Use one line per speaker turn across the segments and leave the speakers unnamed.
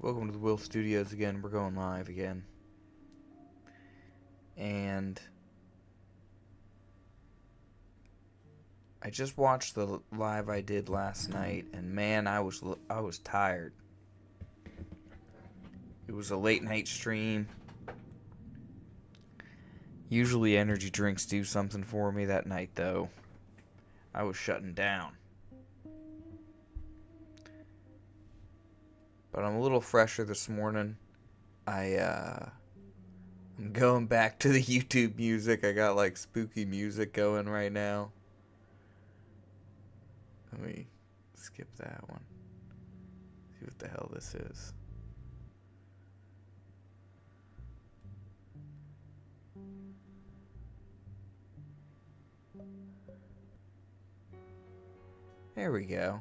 Welcome to the Will Studios again. We're going live again. And I just watched the live I did last night, and man, I was tired. It was a late night stream. Usually energy drinks do something for me. That night though, I was shutting down. But I'm a little fresher this morning. I'm going back to the YouTube music. I got like spooky music going right now. Let me skip that one. See what the hell this is. There we go.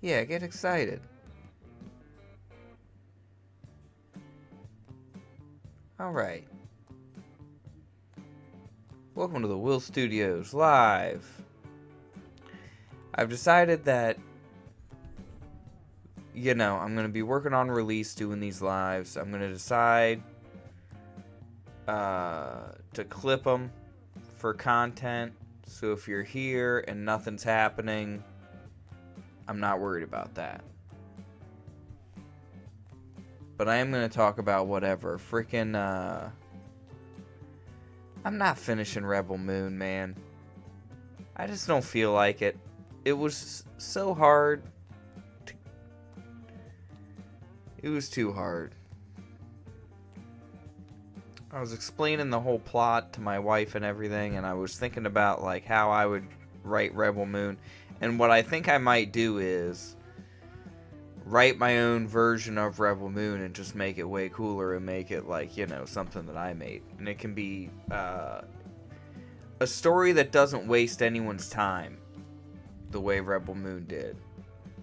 Yeah, get excited. Alright. Welcome to the Will Studios Live. I've decided that, I'm going to be working on release doing these lives. I'm going to decide to clip them for content. So if you're here and nothing's happening, I'm not worried about that. But I am going to talk about whatever. Freaking, I'm not finishing Rebel Moon, man. I just don't feel like it. It was so hard. It was too hard. I was explaining the whole plot to my wife and everything, and I was thinking about, like, how I would write Rebel Moon. And what I think I might do is write my own version of Rebel Moon and just make it way cooler and make it like, something that I made. And it can be a story that doesn't waste anyone's time the way Rebel Moon did.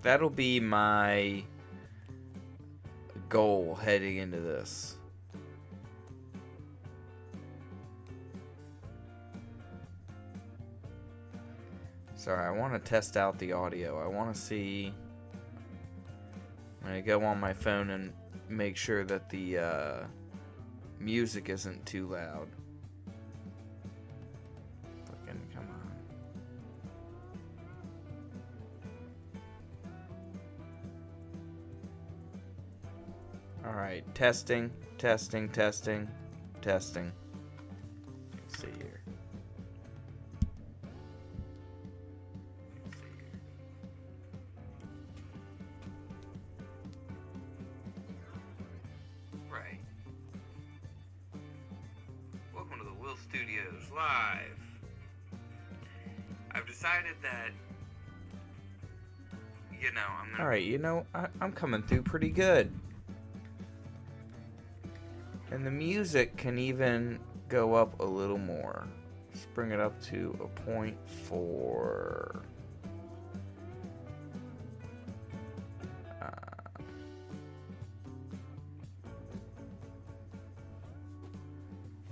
That'll be my goal heading into this. Sorry, I want to test out the audio. I want to see. I'm going to go on my phone and make sure that the music isn't too loud. Fucking come on. Alright, testing. Let's see here. Studios Live. I've decided that, I'm gonna... Alright, I'm coming through pretty good. And the music can even go up a little more. Let's bring it up to a 0.4.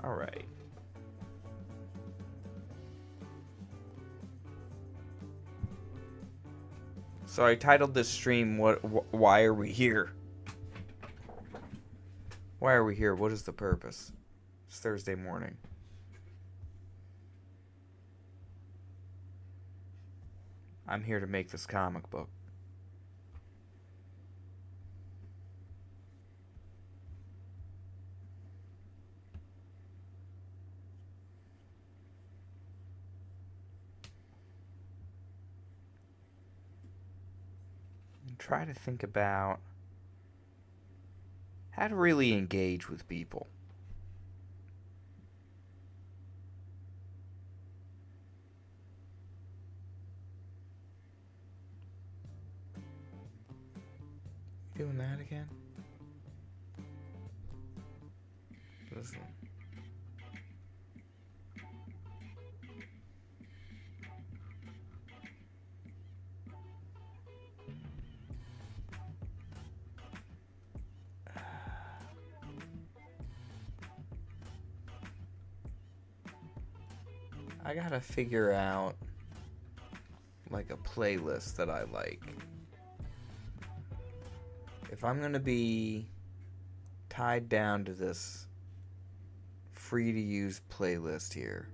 Alright. So I titled this stream, why are we here? Why are we here? What is the purpose? It's Thursday morning. I'm here to make this comic book. Try to think about how to really engage with people. Doing that again? This one. I gotta figure out like a playlist that I like. If I'm gonna be tied down to this free to use playlist here,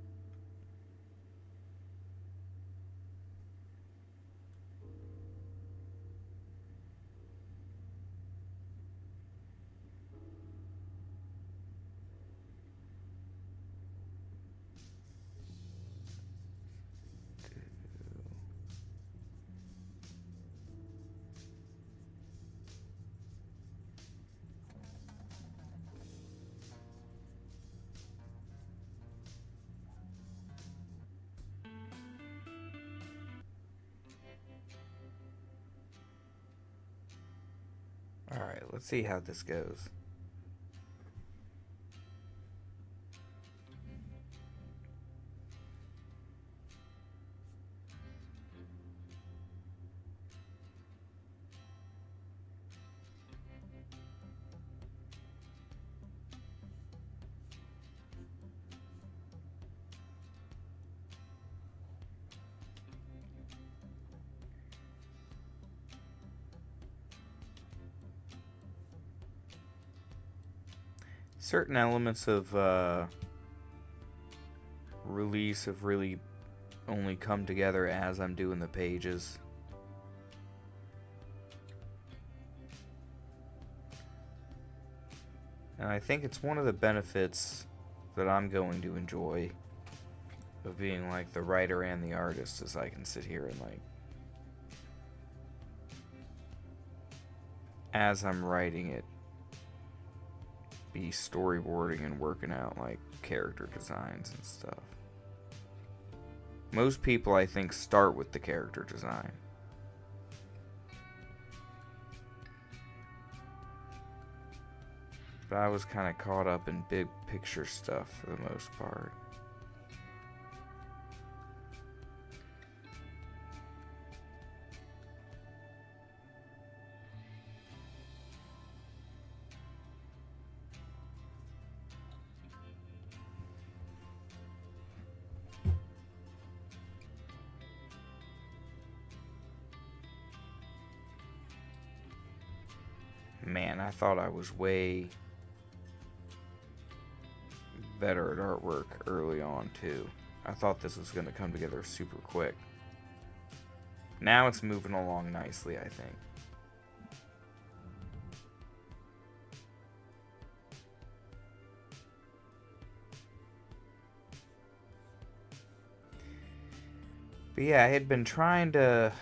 alright, let's see how this goes. Certain elements of release have really only come together as I'm doing the pages. And I think it's one of the benefits that I'm going to enjoy of being like the writer and the artist, is I can sit here and like, as I'm writing it, be storyboarding and working out like character designs and stuff. Most people, I think, start with the character design. But I was kind of caught up in big picture stuff for the most part. Man, I thought I was way better at artwork early on too. I thought this was going to come together super quick. Now it's moving along nicely, I think. But yeah, I had been trying to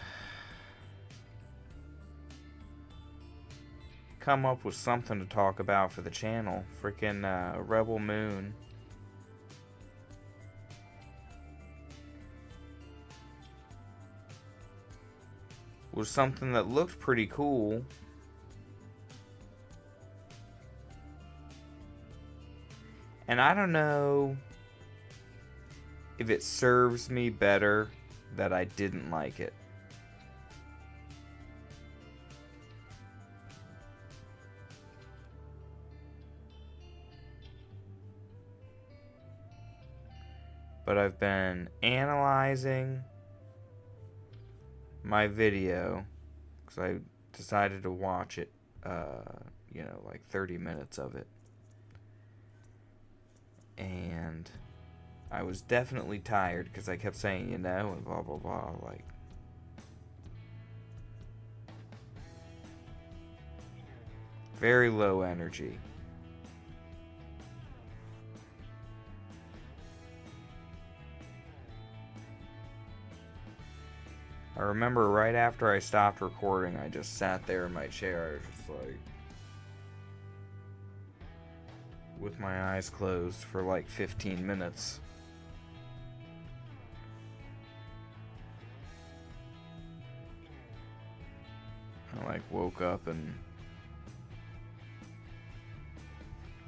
come up with something to talk about for the channel. Freaking Rebel Moon. Was something that looked pretty cool. And I don't know if it serves me better that I didn't like it. But I've been analyzing my video because I decided to watch it, you know, like 30 minutes of it. And I was definitely tired because I kept saying, you know, and blah, blah, blah, like. Very low energy. I remember right after I stopped recording, I just sat there in my chair. I was just like, with my eyes closed for like 15 minutes. I like woke up and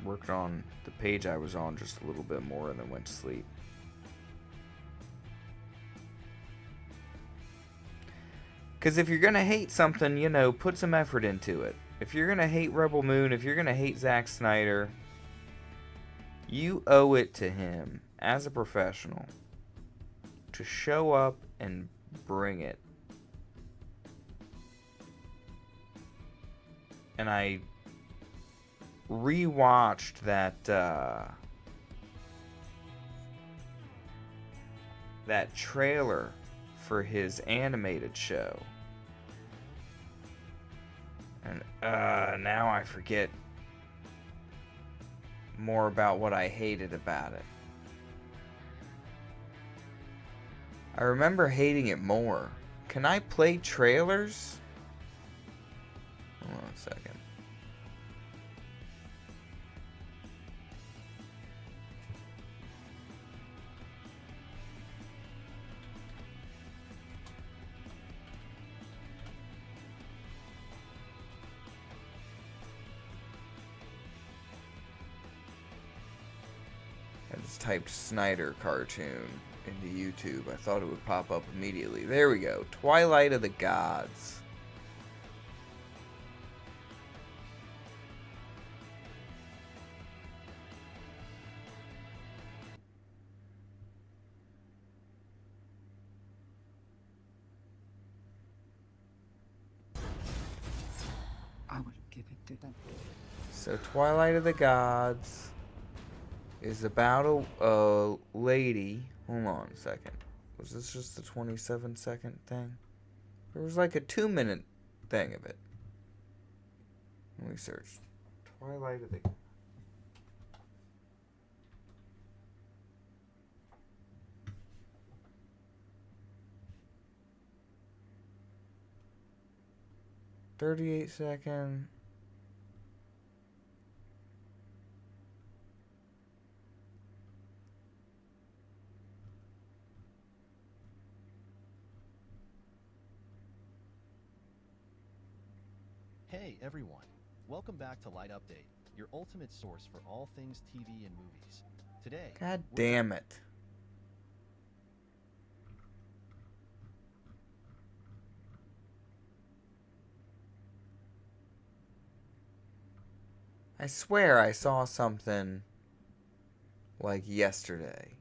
worked on the page I was on just a little bit more and then went to sleep. Because if you're going to hate something, you know, put some effort into it. If you're going to hate Rebel Moon, if you're going to hate Zack Snyder, you owe it to him as a professional to show up and bring it. And I rewatched that trailer for his animated show. And now I forget more about what I hated about it. I remember hating it more. Can I play trailers? Hold on a second. I just typed Snyder cartoon into YouTube. I thought it would pop up immediately. There we go. Twilight of the Gods.
I will give it to them.
So Twilight of the Gods is about a lady. Hold on a second. Was this just the 27-second thing? There was like a 2-minute thing of it. Let me search. Twilight of the... $38-second.
Hey everyone, welcome back to Light Update, your ultimate source for all things TV and movies. Today,
God damn it. I swear I saw something like yesterday.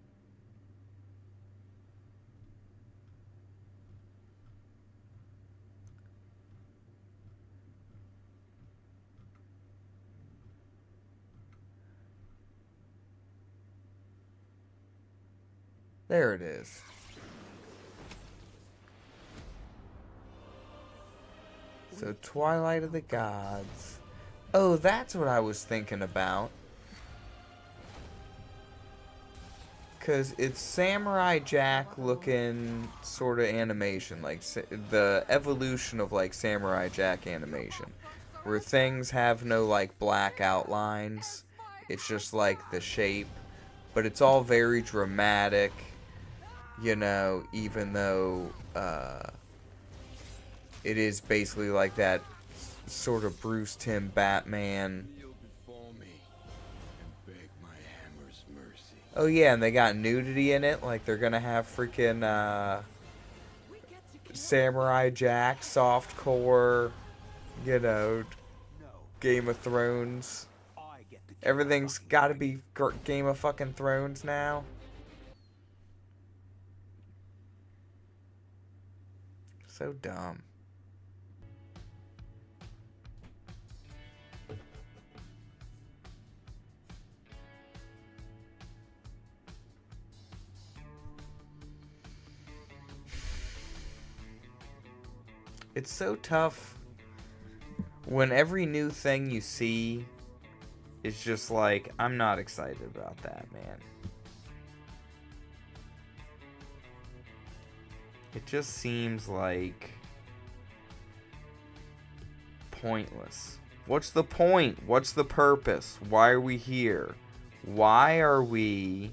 There it is. So Twilight of the Gods. Oh, that's what I was thinking about. Because it's Samurai Jack looking sort of animation. Like the evolution of like Samurai Jack animation. Where things have no like black outlines. It's just like the shape. But it's all very dramatic. You know, even though it is basically like that sort of Bruce Timm Batman. Oh yeah, and they got nudity in it, like they're gonna have freaking Samurai Jack, softcore, you know, Game of Thrones. Everything's gotta be Game of fucking Thrones now. So dumb. It's so tough when every new thing you see is just like, I'm not excited about that, man. It just seems like pointless. What's the point? What's the purpose? Why are we here? Why are we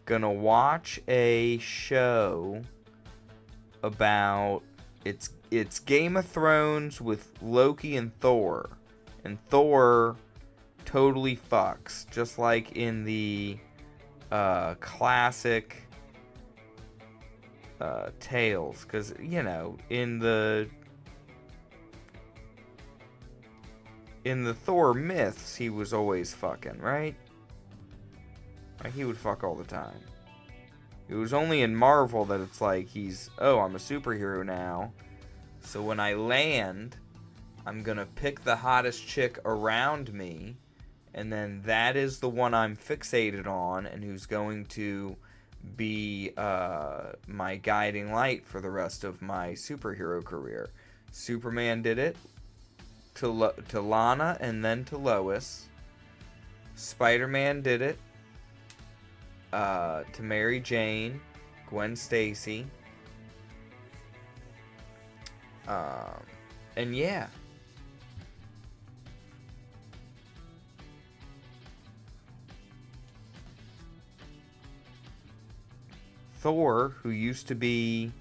gonna watch a show about it's Game of Thrones with Loki and Thor totally fucks, just like in the classic tales, because you know in the Thor myths he was always fucking, right? Like he would fuck all the time. It was only in Marvel that it's like he's, oh, I'm a superhero now. So when I land, I'm going to pick the hottest chick around me, and then that is the one I'm fixated on and who's going to be my guiding light for the rest of my superhero career. Superman did it to Lana and then to Lois. Spider-Man did it to Mary Jane, Gwen Stacy. And yeah. Thor, who used to be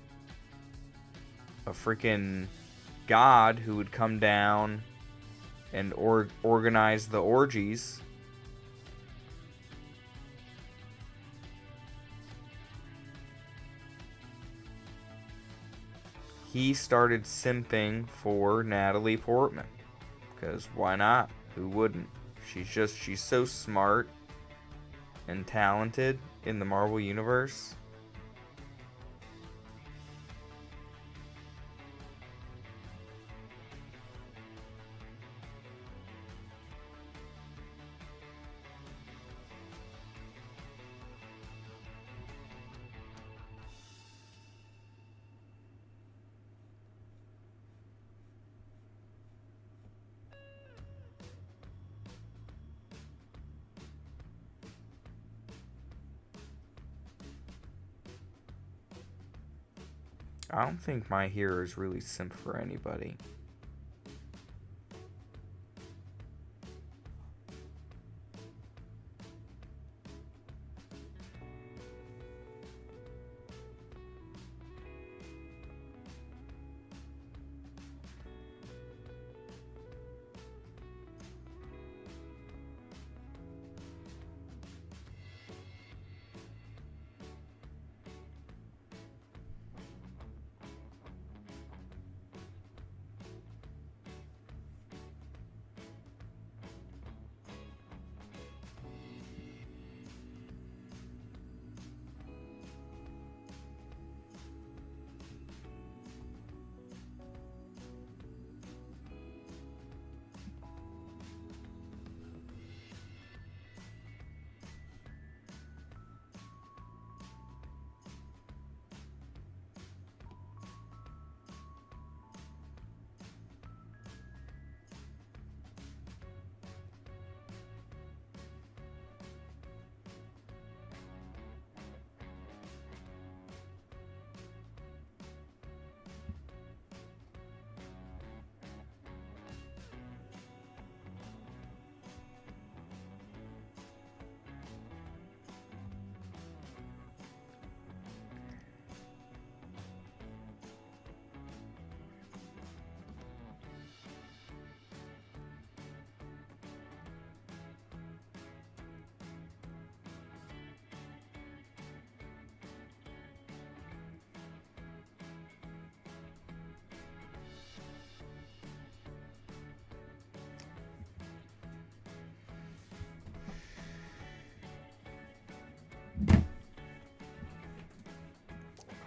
a freaking god who would come down and organize the orgies. He started simping for Natalie Portman. Because why not? Who wouldn't? She's so smart and talented in the Marvel Universe. I don't think my heroes really simp for anybody.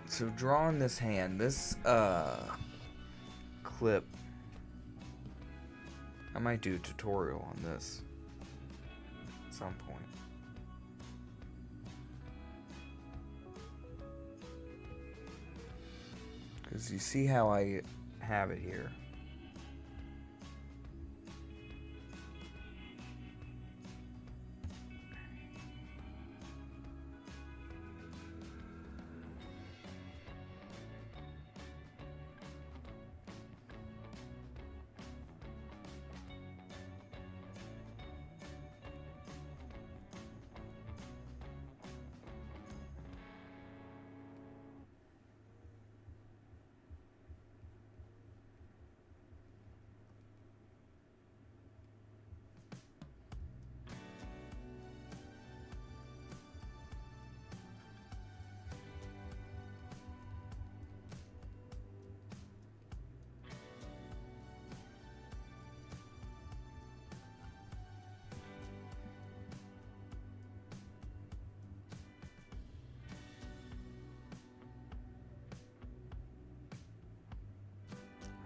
So drawing this hand, this clip, I might do a tutorial on this at some point. Because you see how I have it here.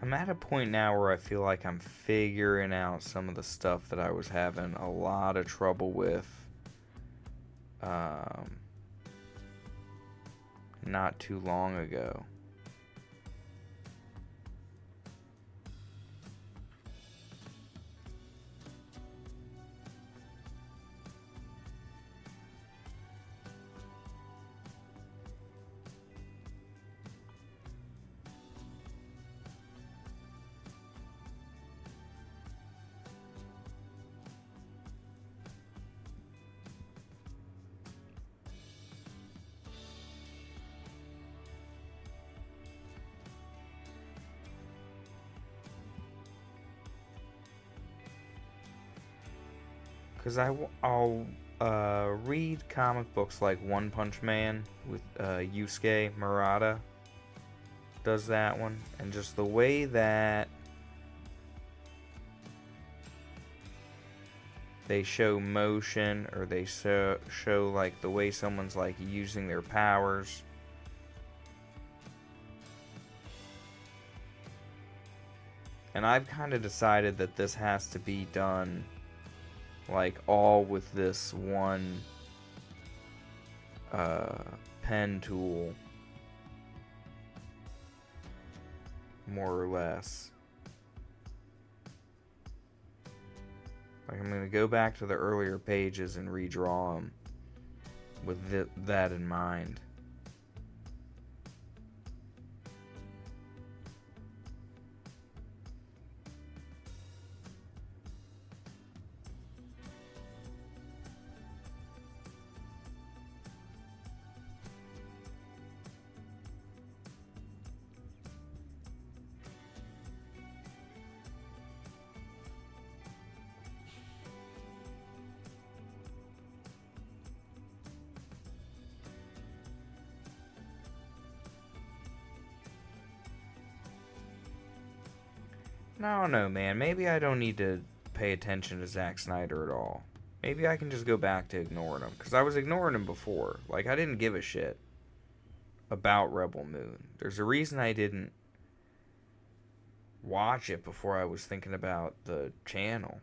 I'm at a point now where I feel like I'm figuring out some of the stuff that I was having a lot of trouble with not too long ago. Because I'll read comic books like One Punch Man with Yusuke Murata does that one. And just the way that they show motion, or they show like the way someone's like using their powers. And I've kind of decided that this has to be done like all with this one pen tool, more or less. Like, I'm gonna go back to the earlier pages and redraw them with that in mind. I don't know, man. Maybe I don't need to pay attention to Zack Snyder at all. Maybe I can just go back to ignoring him. Because I was ignoring him before. Like, I didn't give a shit about Rebel Moon. There's a reason I didn't watch it before I was thinking about the channel.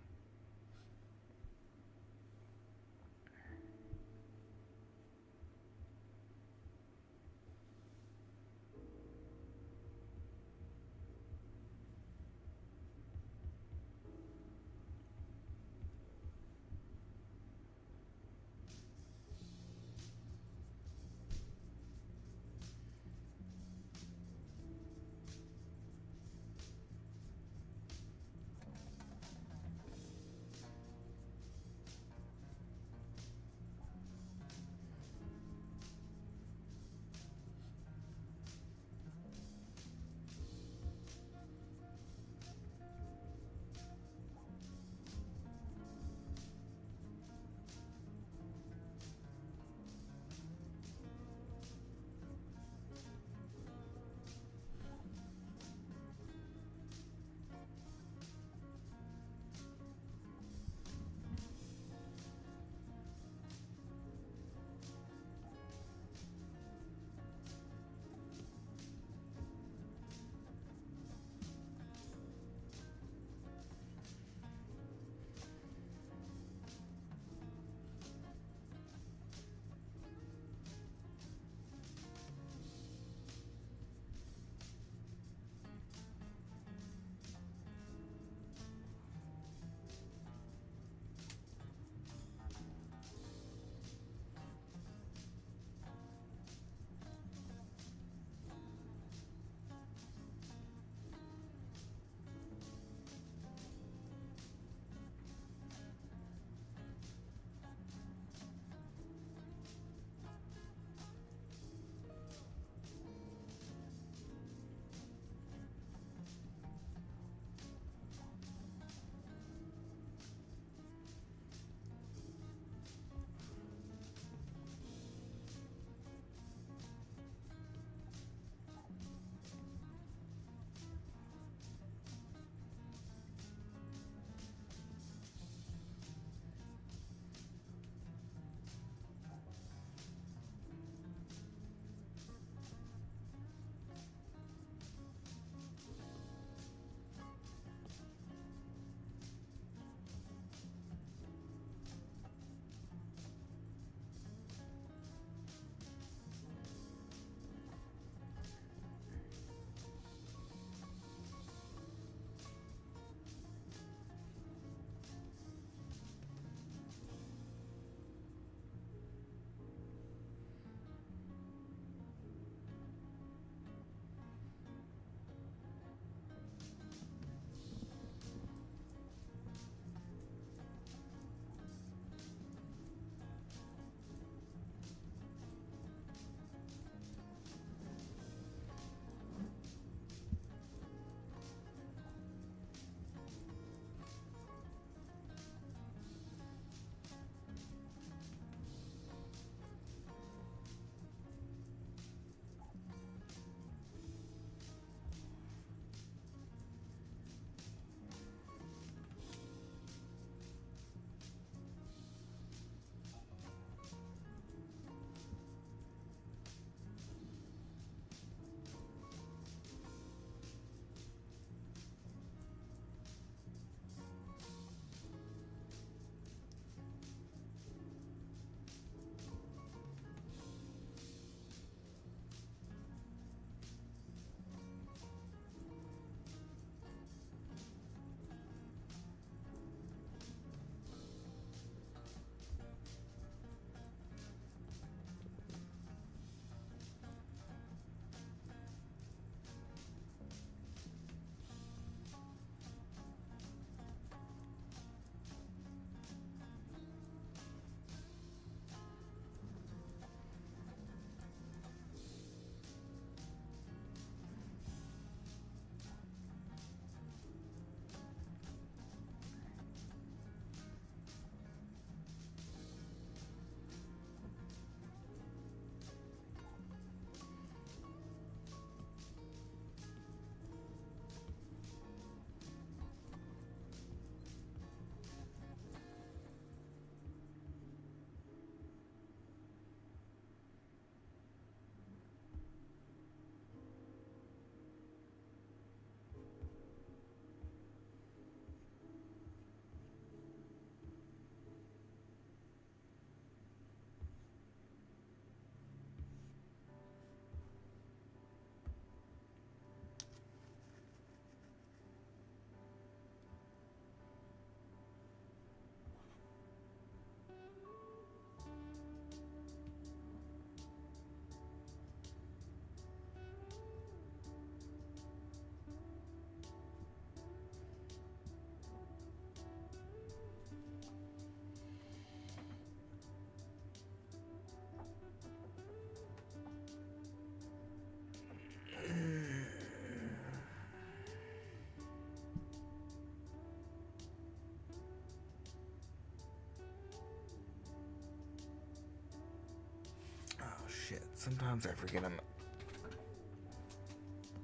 Shit, sometimes I forget I'm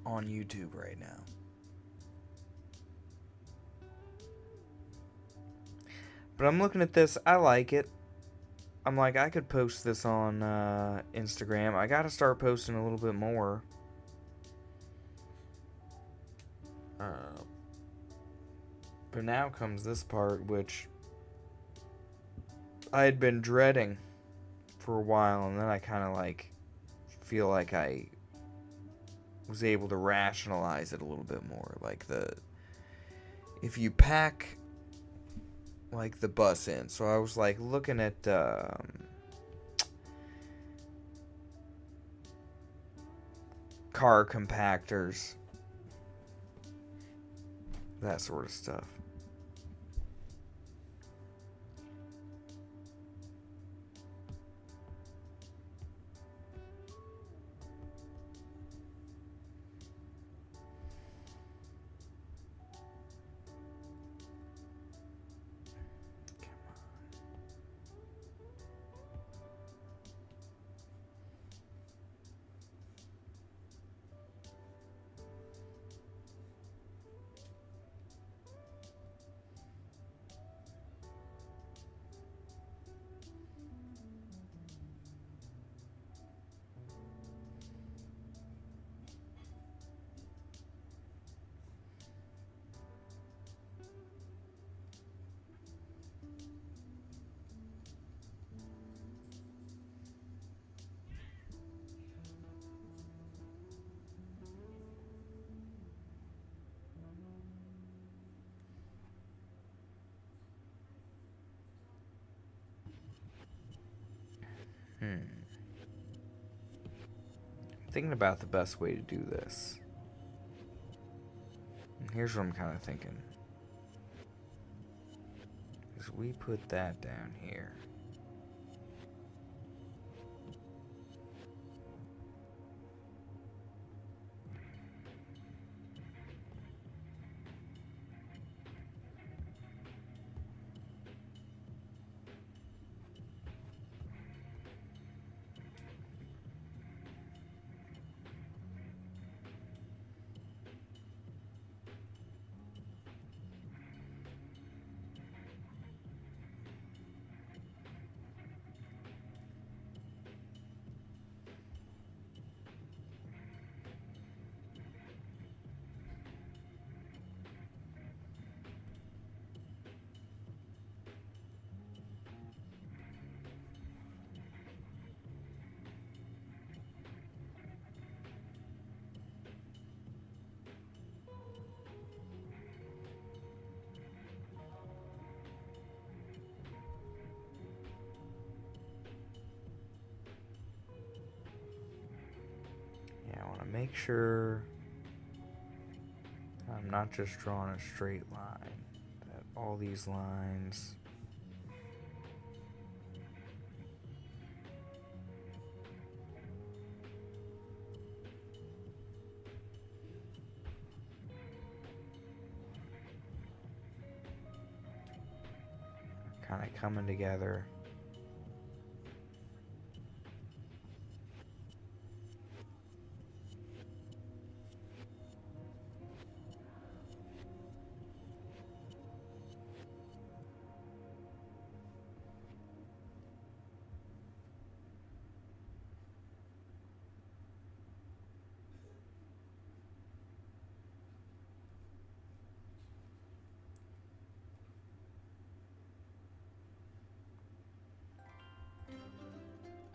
on YouTube right now. But I'm looking at this, I like it. I'm like, I could post this on Instagram. I gotta start posting a little bit more. But now comes this part, which I had been dreading for a while, and then I kind of like feel like I was able to rationalize it a little bit more. Like if you pack like the bus in, so I was like looking at car compactors, that sort of stuff. Thinking about the best way to do this. And here's what I'm kind of thinking. Is we put that down here. Yeah, I want to make sure I'm not just drawing a straight line. That all these lines are kind of coming together.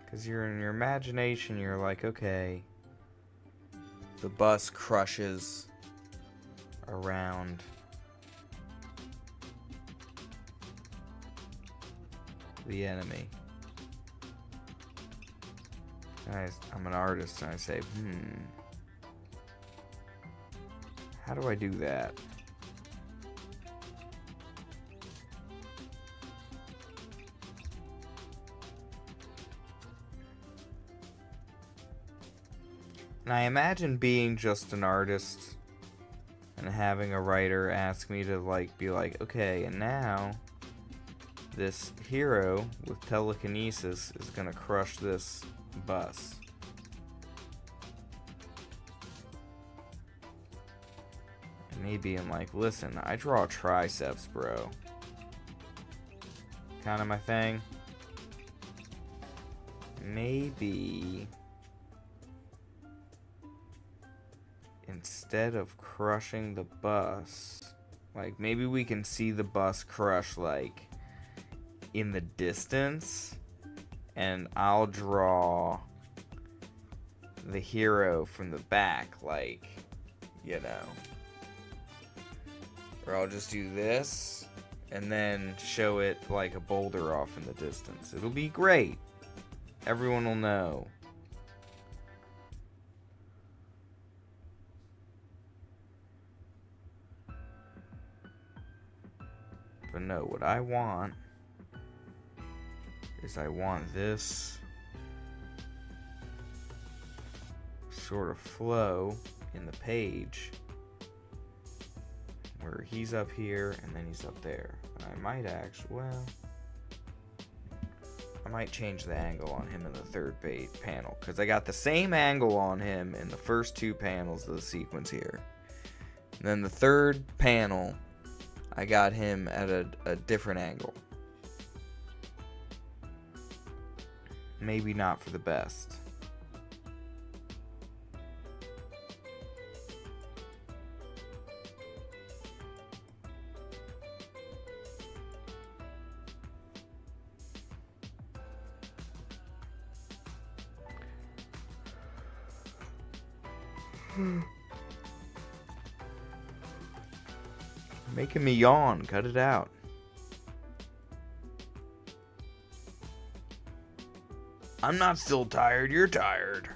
Because you're in your imagination, you're like, okay, the bus crushes around the enemy. And I'm an artist, and I say, how do I do that? And I imagine being just an artist and having a writer ask me to be like, okay, and now this hero with telekinesis is gonna crush this bus. Me being like, listen, I draw triceps, bro. Kind of my thing. Maybe instead of crushing the bus, like maybe we can see the bus crush like in the distance, and I'll draw the hero from the back, like, you know. Or I'll just do this and then show it like a boulder off in the distance. It'll be great. Everyone will know. But no, what I want is I want this sort of flow in the page where he's up here and then he's up there. I might actually, well, I might change the angle on him in the third panel, because I got the same angle on him in the first two panels of the sequence here. And then the third panel, I got him at a different angle. Maybe not for the best. Making me yawn. Cut it out. I'm not still tired. You're tired.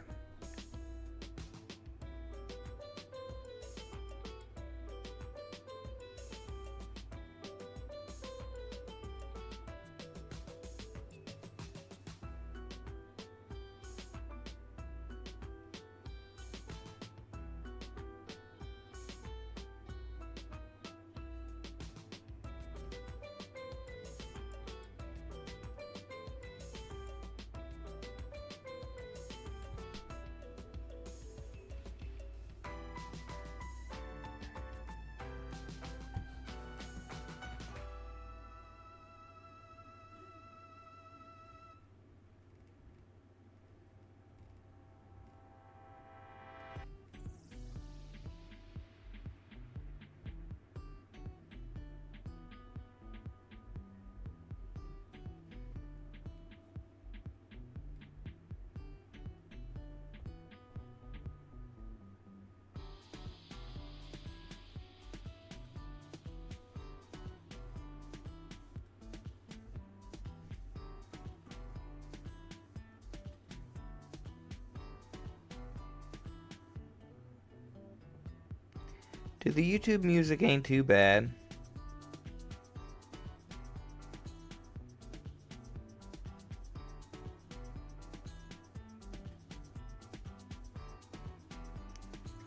Dude, the YouTube music ain't too bad.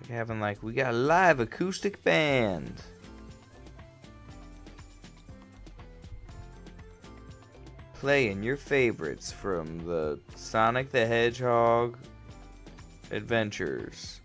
Like having like, we got a live acoustic band. Playing your favorites from the Sonic the Hedgehog adventures.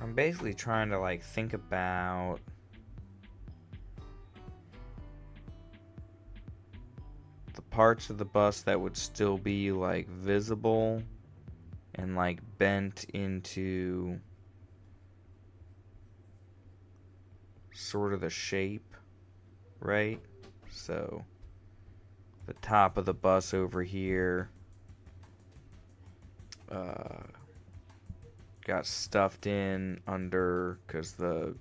I'm basically trying to like think about the parts of the bus that would still be like visible and like bent into sort of the shape, right? So the top of the bus over here got stuffed in under because the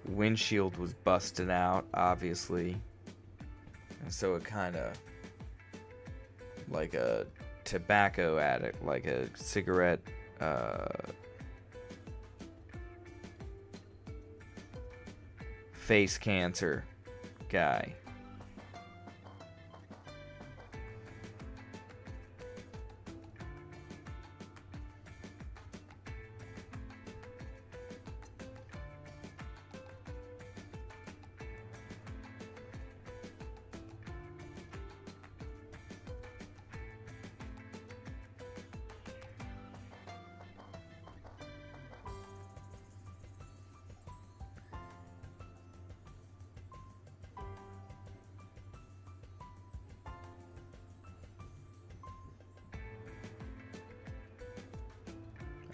windshield was busted out, obviously, and so it kind of like a tobacco addict, like a cigarette face cancer guy.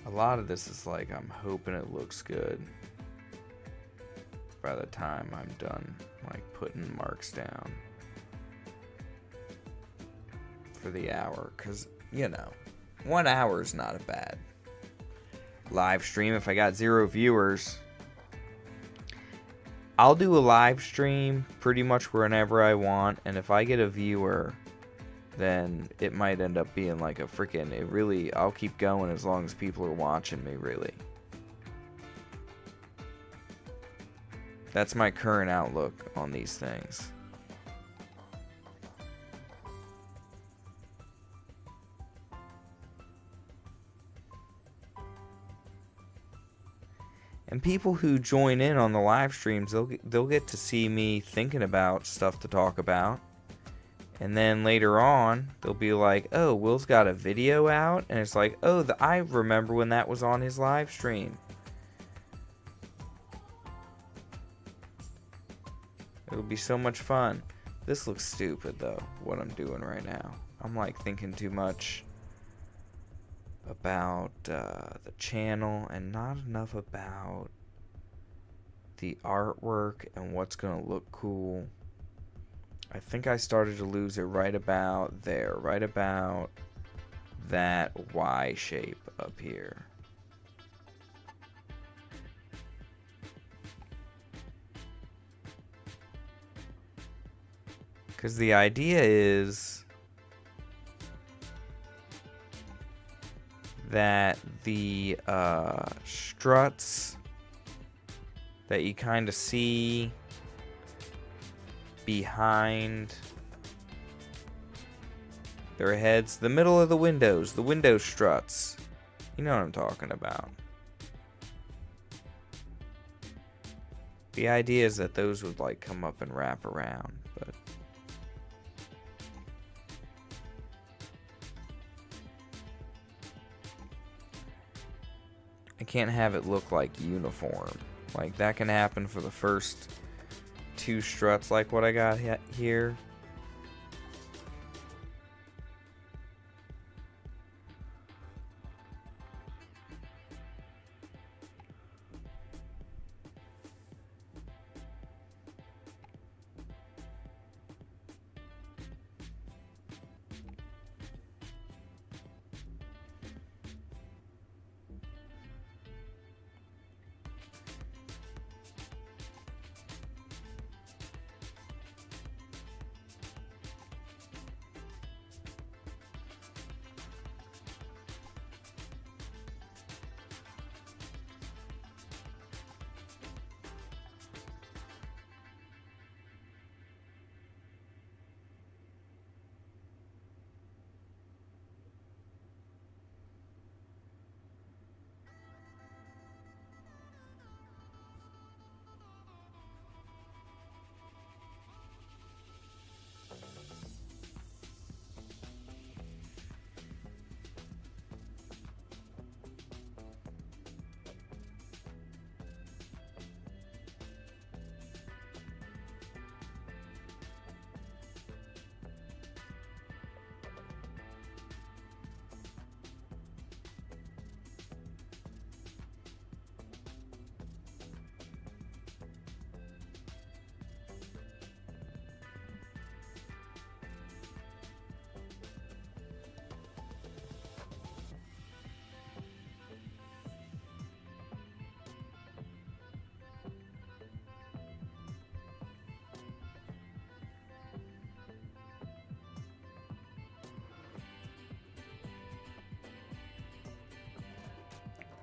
A lot of this is like I'm hoping it looks good by the time I'm done like putting marks down for the hour, because you know 1 hour is not a bad live stream. If I got 0 viewers, I'll do a live stream pretty much whenever I want, and if I get a viewer, then it might end up being like a freaking, I'll keep going as long as people are watching me, really. That's my current outlook on these things. And people who join in on the live streams, they'll get to see me thinking about stuff to talk about. And then later on, they'll be like, oh, Will's got a video out. And it's like, oh, I remember when that was on his live stream. It'll be so much fun. This looks stupid, though, what I'm doing right now. I'm like thinking too much about the channel and not enough about the artwork and what's going to look cool. I think I started to lose it right about there, right about that Y shape up here. Because the idea is that the struts that you kind of see behind their heads, the middle of the windows, the window struts. You know what I'm talking about. The idea is that those would like come up and wrap around, but I can't have it look like uniform. Like that can happen for the first 2 struts like what I got here.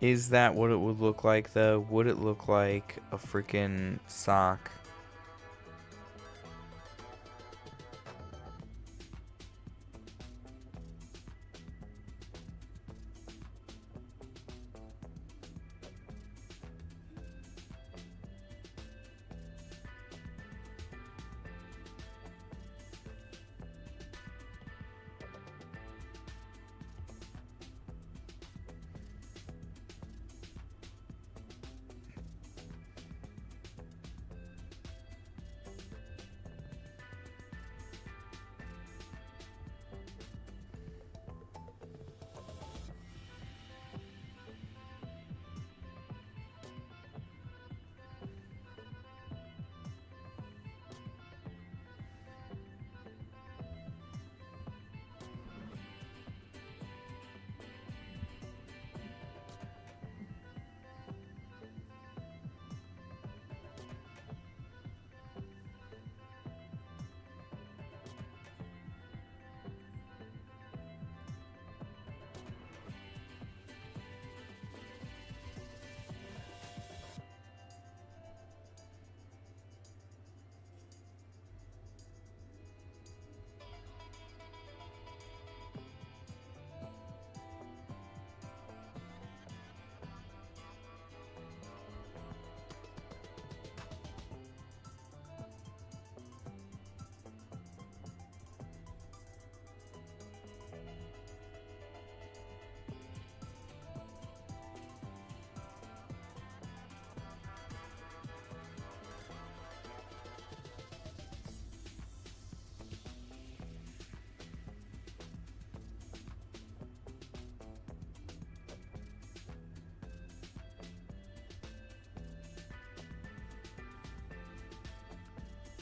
Is that what it would look like, though? Would it look like a freaking sock?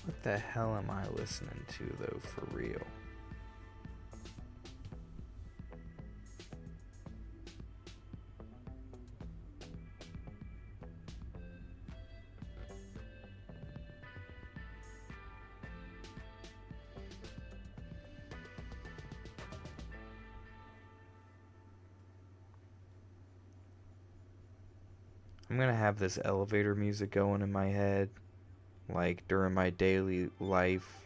What the hell am I listening to, though, for real? I'm gonna have this elevator music going in my head, like during my daily life.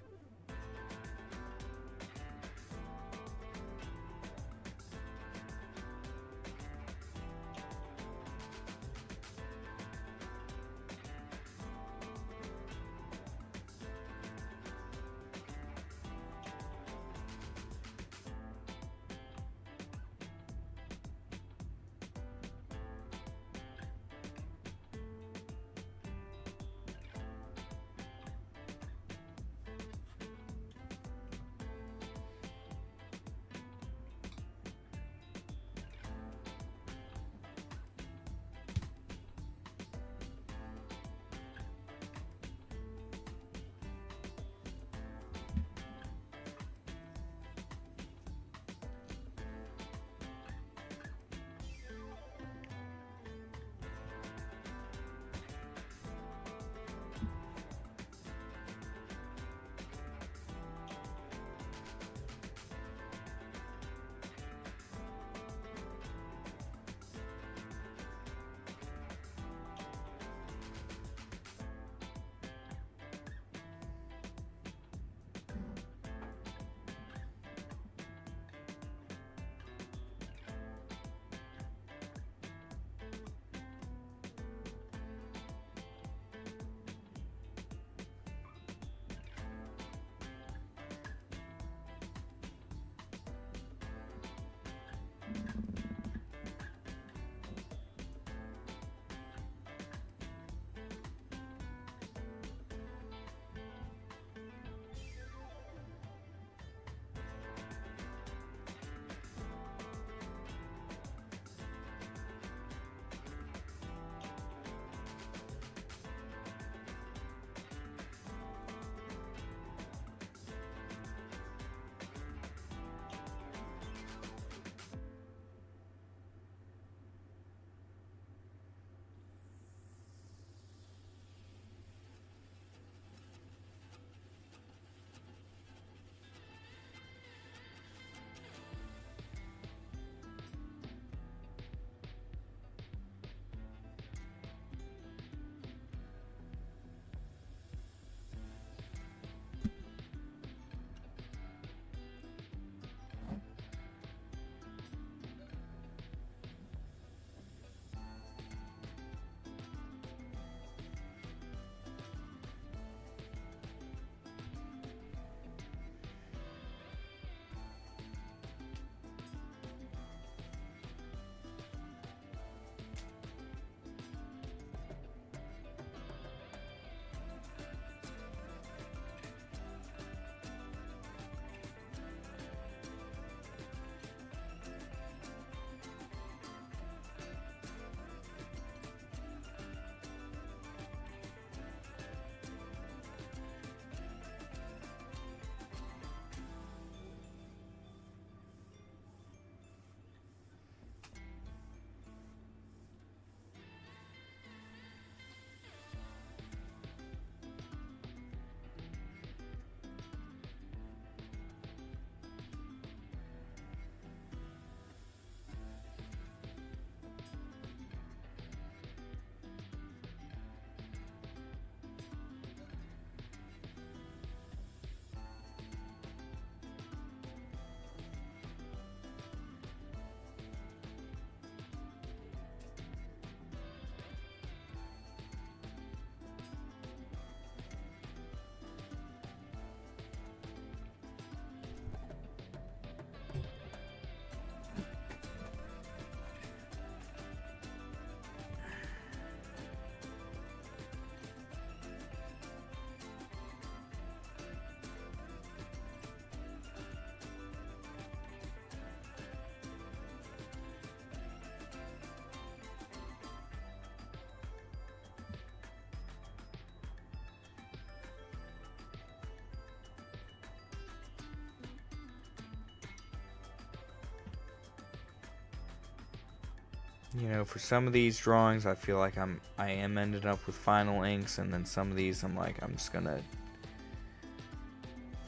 you know, for some of these drawings, I feel like I am ended up with final inks, and then some of these I'm like, I'm just gonna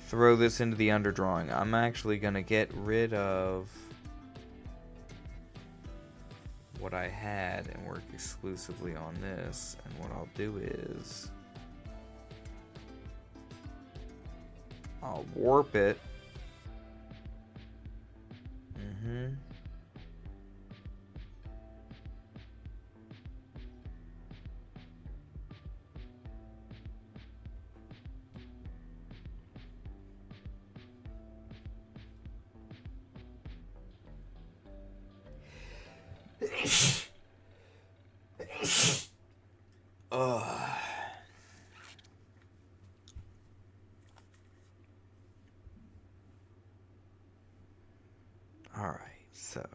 throw this into the underdrawing. I'm actually gonna get rid of what I had and work exclusively on this, and what I'll do is I'll warp it. Alright, so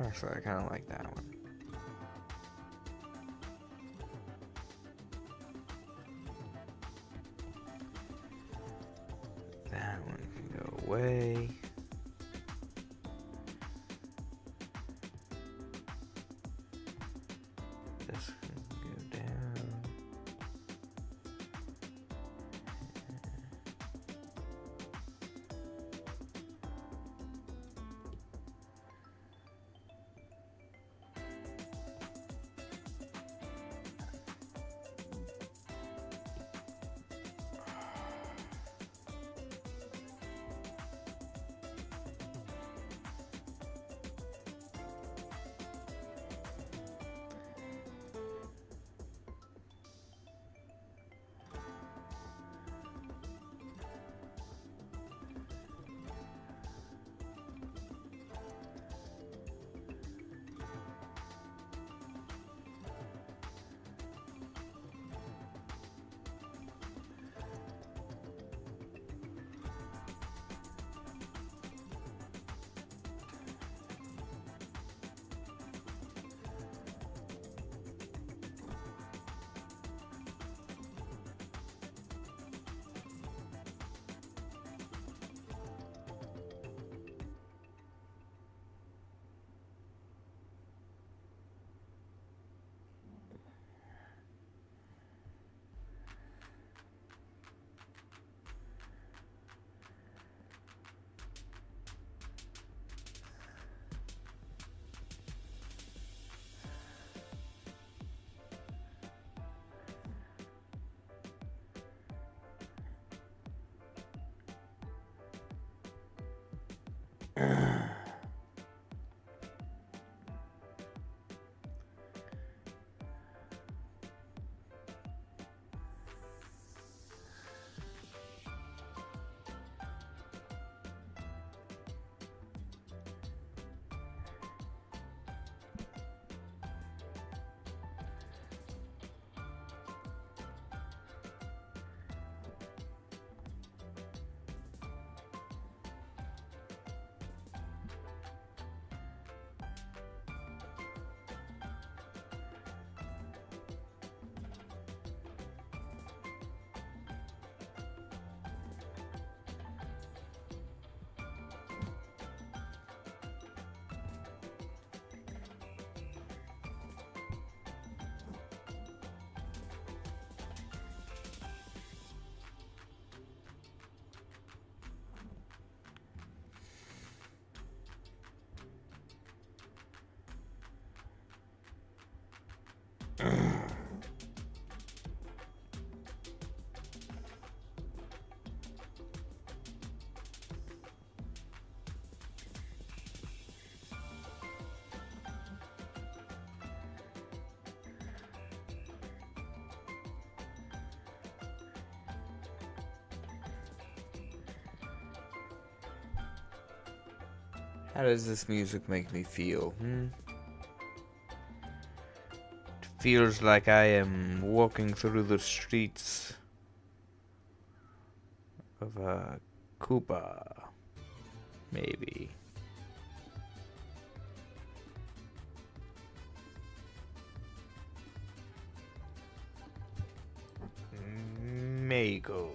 actually, I kind of like that one. That one can go away. This can go down. How does this music make me feel? It feels like I am walking through the streets of Koopa. Maybe. Mako.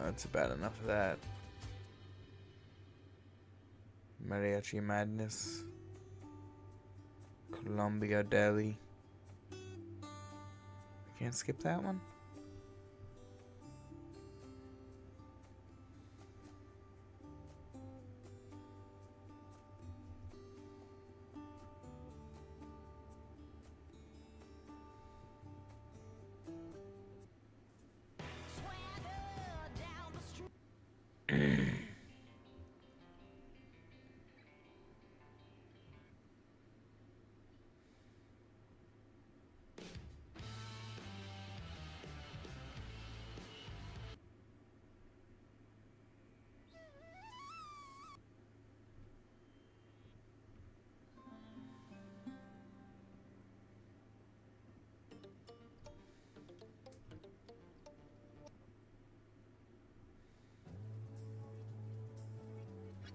That's about enough of that. Mariachi Madness. Columbia Deli. Can't skip that one?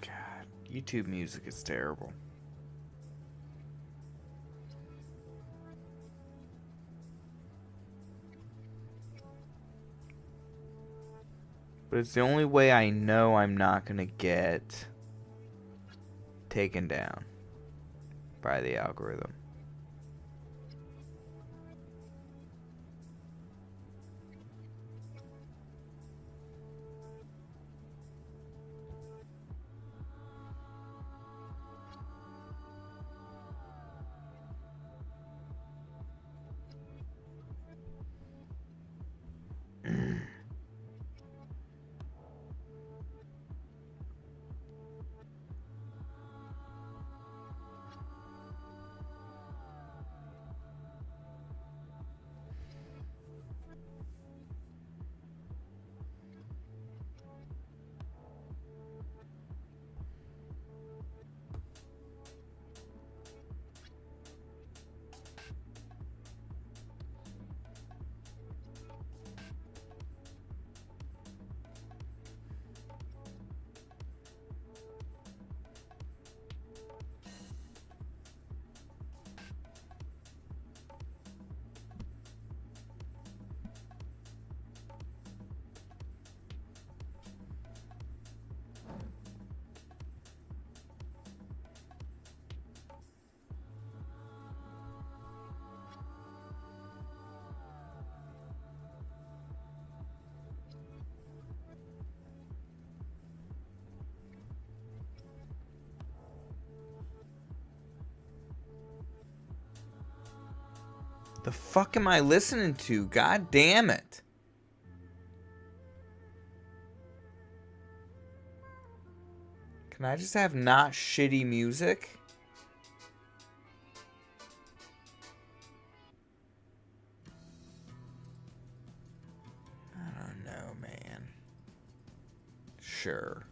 God, YouTube music is terrible. But it's the only way I know I'm not gonna get taken down by the algorithm. The fuck am I listening to? God damn it. Can I just have not shitty music? I don't know, man. Sure.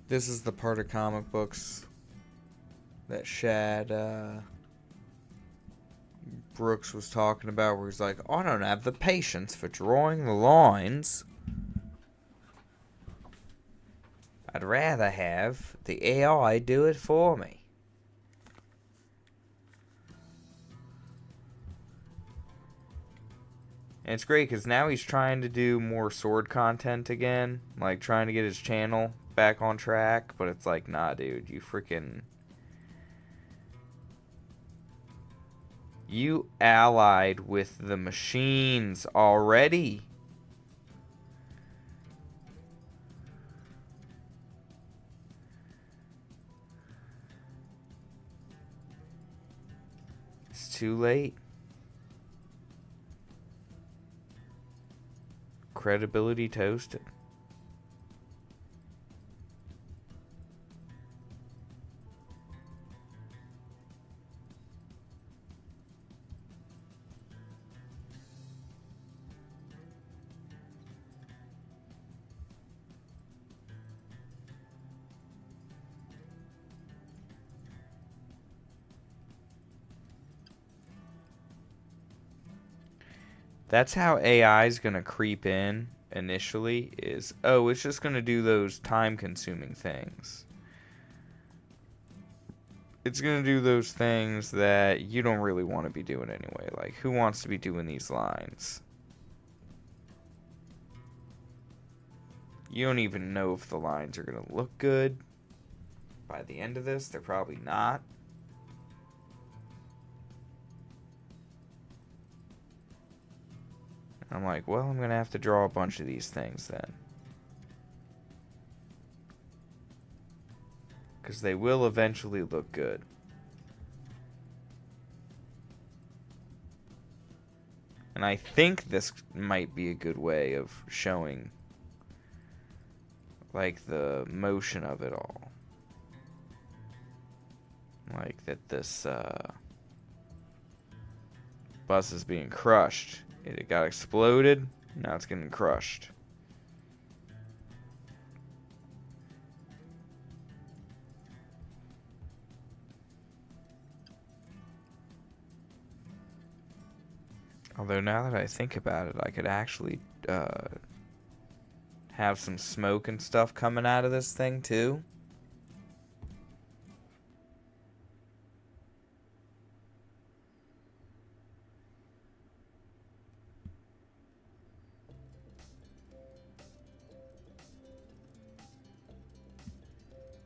This is the part of comic books that Shad Brooks was talking about where he's like, oh, I don't have the patience for drawing the lines. I'd rather have the AI do it for me. And it's great because now he's trying to do more sword content again. Like, trying to get his channel back on track. But it's like, nah, dude. You freaking... You allied with the machines already. It's too late. Credibility toasted. That's how AI is going to creep in initially is, oh, it's just going to do those time-consuming things. It's going to do those things that you don't really want to be doing anyway. Like, who wants to be doing these lines? You don't even know if the lines are going to look good. By the end of this, they're probably not. I'm like, well, I'm going to have to draw a bunch of these things then. Because they will eventually look good. And I think this might be a good way of showing, like, the motion of it all. Like, that this bus is being crushed. It got exploded, now it's getting crushed. Although now that I think about it, I could actually have some smoke and stuff coming out of this thing too.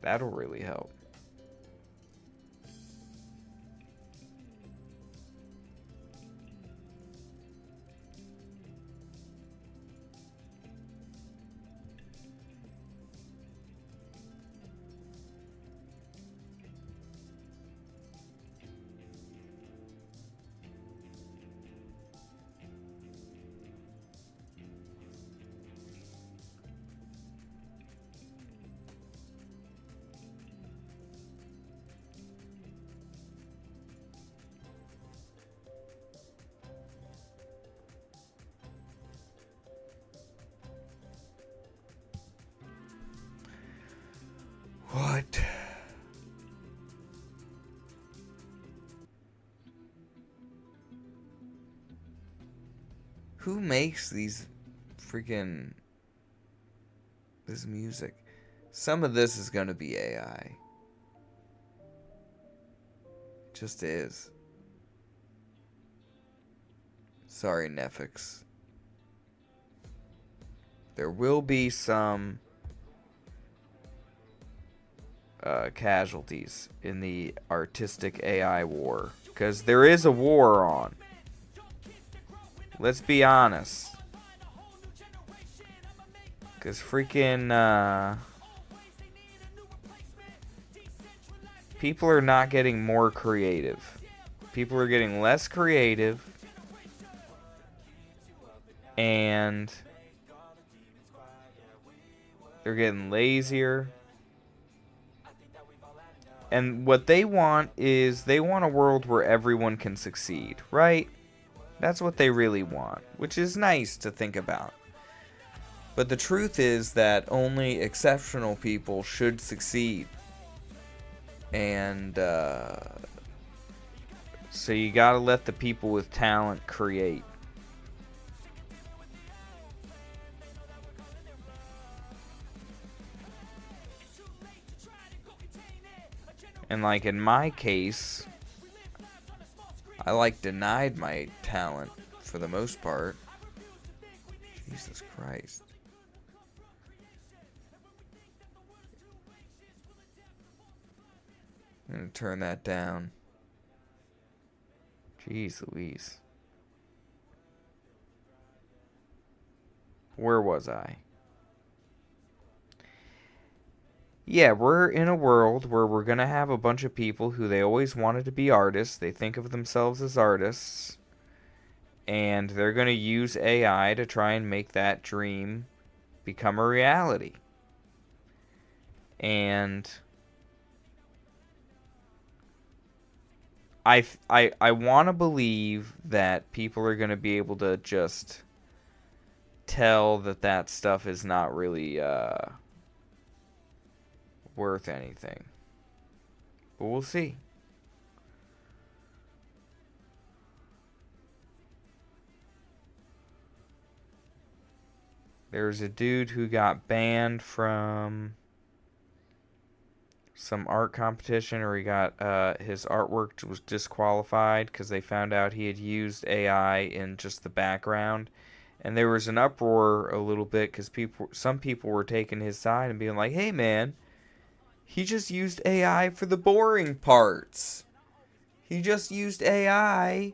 That'll really help. What? Who makes these freaking this music? Some of this is gonna be AI. It just is. Sorry, Netflix. There will be some casualties in the artistic AI war, because there is a war on. Let's be honest. Because freaking people are not getting more creative. People are getting less creative. And they're getting lazier. And what they want is they want a world where everyone can succeed, right? That's what they really want, which is nice to think about. But the truth is that only exceptional people should succeed. And so you gotta let the people with talent create. And like in my case, I like denied my talent for the most part. Jesus Christ. I'm gonna turn that down. Jeez Louise. Where was I? Yeah, we're in a world where we're going to have a bunch of people who they always wanted to be artists. They think of themselves as artists. And they're going to use AI to try and make that dream become a reality. And I want to believe that people are going to be able to just tell that that stuff is not really worth anything. But we'll see. There's a dude who got banned from some art competition, or he got his artwork was disqualified because they found out he had used AI in just the background. And there was an uproar a little bit because some people were taking his side and being like, "Hey man, he just used AI for the boring parts. He just used AI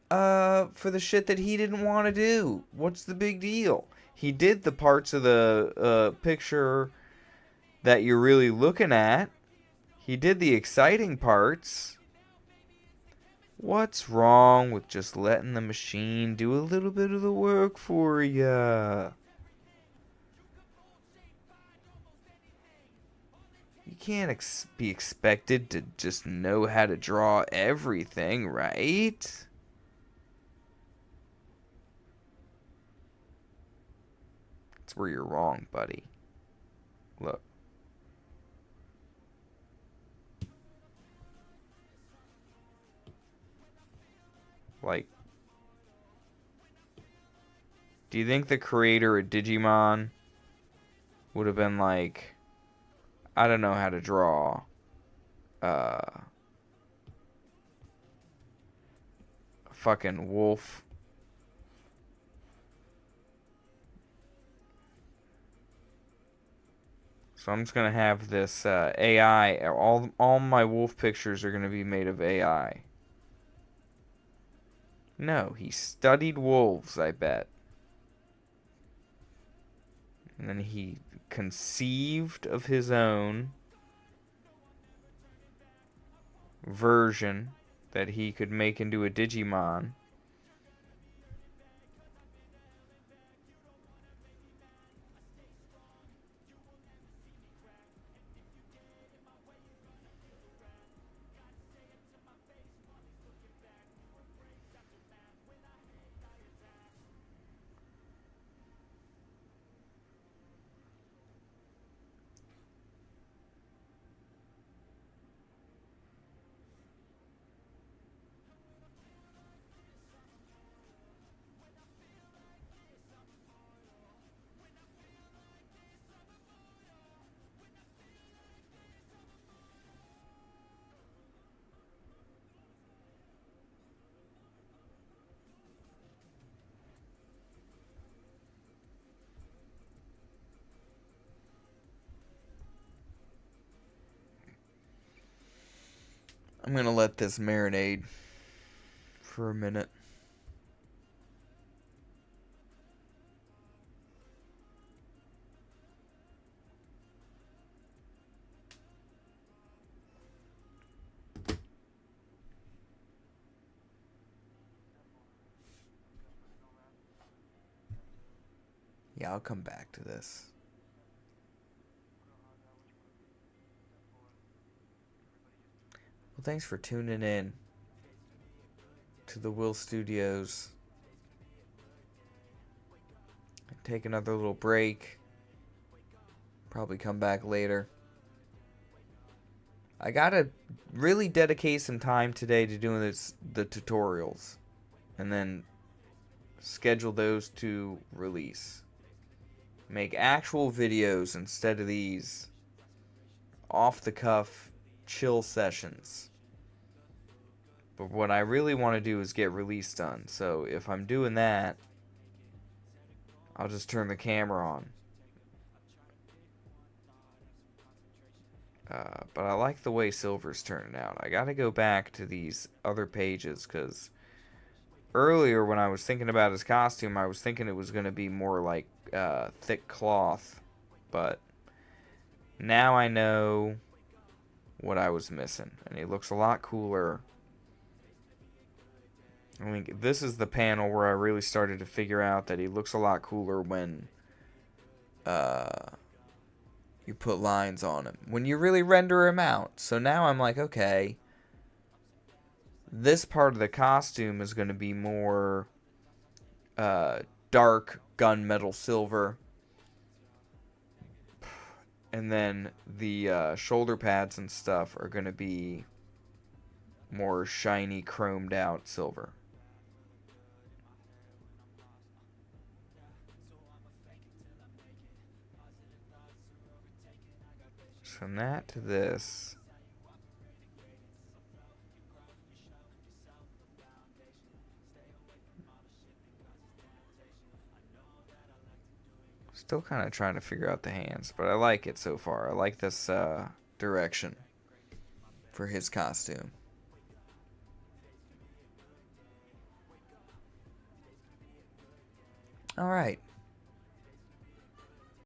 for the shit that he didn't want to do. What's the big deal? He did the parts of the picture that you're really looking at. He did the exciting parts. What's wrong with just letting the machine do a little bit of the work for ya? You can't be expected to just know how to draw everything, right? That's where you're wrong, buddy. Look. Like, Do you think the creator of Digimon would have been like, I don't know how to draw a fucking wolf? So I'm just gonna have this AI. All my wolf pictures are gonna be made of AI. No, he studied wolves, I bet. And then he conceived of his own version that he could make into a Digimon. I'm gonna let this marinate for a minute. Yeah, I'll come back to this. Well, thanks for tuning in to the Will Studios. Take another little break. Probably come back later. I gotta really dedicate some time today to doing the tutorials, and then schedule those to release. Make actual videos instead of these off the cuff chill sessions. But what I really want to do is get release done. So if I'm doing that, I'll just turn the camera on. But I like the way Silver's turning out. I gotta go back to these other pages, because earlier when I was thinking about his costume, I was thinking it was going to be more like thick cloth. But now I know what I was missing. And he looks a lot cooler. I mean, this is the panel where I really started to figure out that he looks a lot cooler when you put lines on him, when you really render him out. So now I'm like, okay, this part of the costume is going to be more dark gunmetal silver, and then the shoulder pads and stuff are going to be more shiny chromed out silver. From that to this, still kind of trying to figure out the hands, but I like it so far. I like this direction for his costume. Alright,